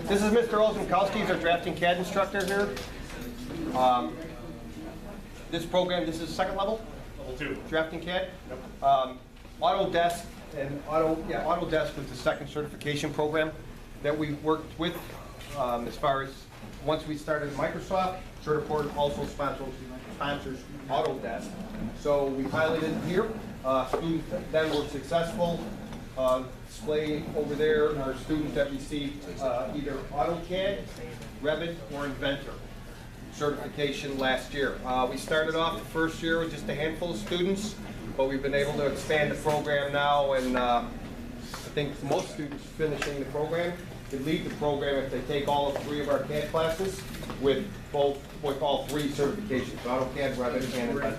This is Mr. Olzenkowski, he's our drafting CAD instructor here. This program, this is second level? Level 2. Drafting CAD? Yep. Autodesk Autodesk was the second certification program that we worked with as far as once we started Microsoft. Certiport also sponsors Autodesk. So we piloted it here. Students then were successful. Display over there are students that received either AutoCAD, Revit, or Inventor certification last year. We started off the first year with just a handful of students, but we've been able to expand the program now, and I think most students finishing the program could leave the program if they take all of 3 of our CAD classes with all 3 certifications, AutoCAD, Revit, and Inventor.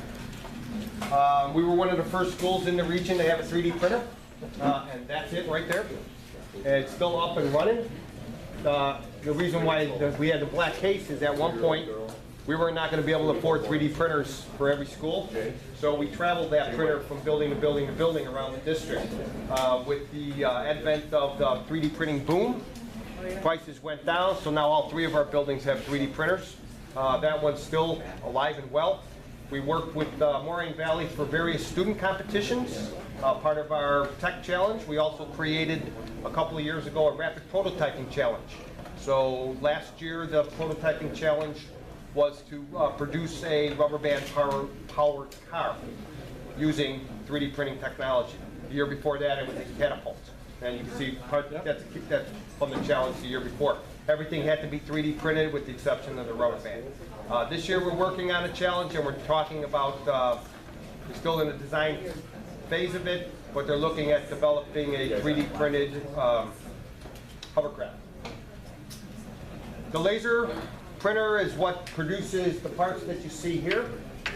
We were one of the first schools in the region to have a 3D printer, and that's it right there. And it's still up and running. The reason why we had the black case is at one point we were not going to be able to afford 3D printers for every school. So we traveled that printer from building to building to building around the district. With the advent of the 3D printing boom, prices went down, so now all 3 of our buildings have 3D printers. That one's still alive and well. We work with Moraine Valley for various student competitions. Part of our tech challenge, we also created a couple of years ago a rapid prototyping challenge. So last year the prototyping challenge was to produce a rubber band powered car using 3D printing technology. The year before that it was a catapult. And you can see that's from the challenge the year before. Everything had to be 3D printed with the exception of the rubber band. This year we're working on a challenge, and we're talking about, we're still in the design phase of it, but they're looking at developing a 3D printed hovercraft. The laser printer is what produces the parts that you see here.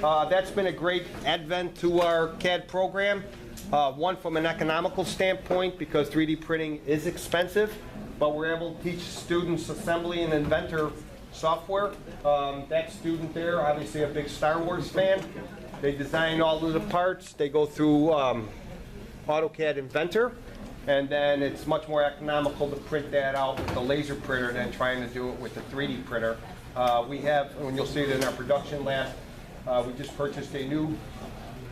That's been a great advent to our CAD program. One, from an economical standpoint, because 3D printing is expensive, but we're able to teach students assembly and inventor software. That student there, obviously a big Star Wars fan. They design all of the parts. They go through AutoCAD Inventor, and then it's much more economical to print that out with the laser printer than trying to do it with the 3D printer. We have, and you'll see it in our production lab, we just purchased a new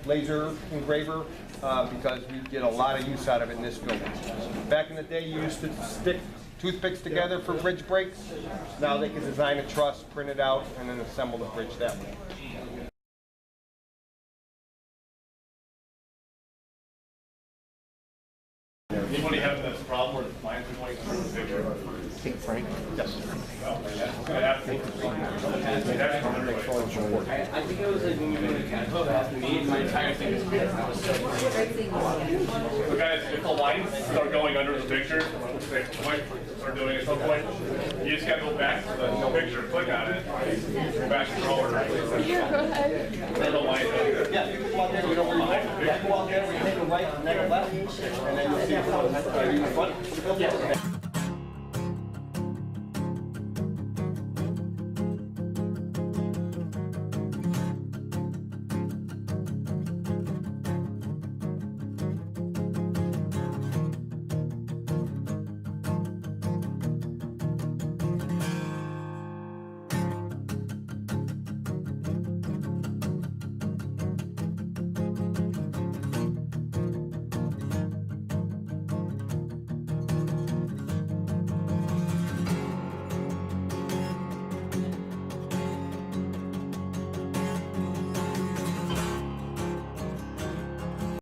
laser engraver because we get a lot of use out of it in this building. Back in the day, you used to stick toothpicks together for bridge breaks. Now they can design a truss, print it out, and then assemble the bridge that way. Anybody having this problem where the lines are going through the picture? Think Frank? Yes. I think it was like when we were doing the CAD after me, my entire thing was good. I was so So guys, if the lines start going under the picture, which they might start doing at some point, you just gotta go back to the picture, click on it, go back to forward. The lines over. Yeah, you can go out there, you know where you go out there, we take a right and then a left, and then you'll see it. Are you in front? Yeah.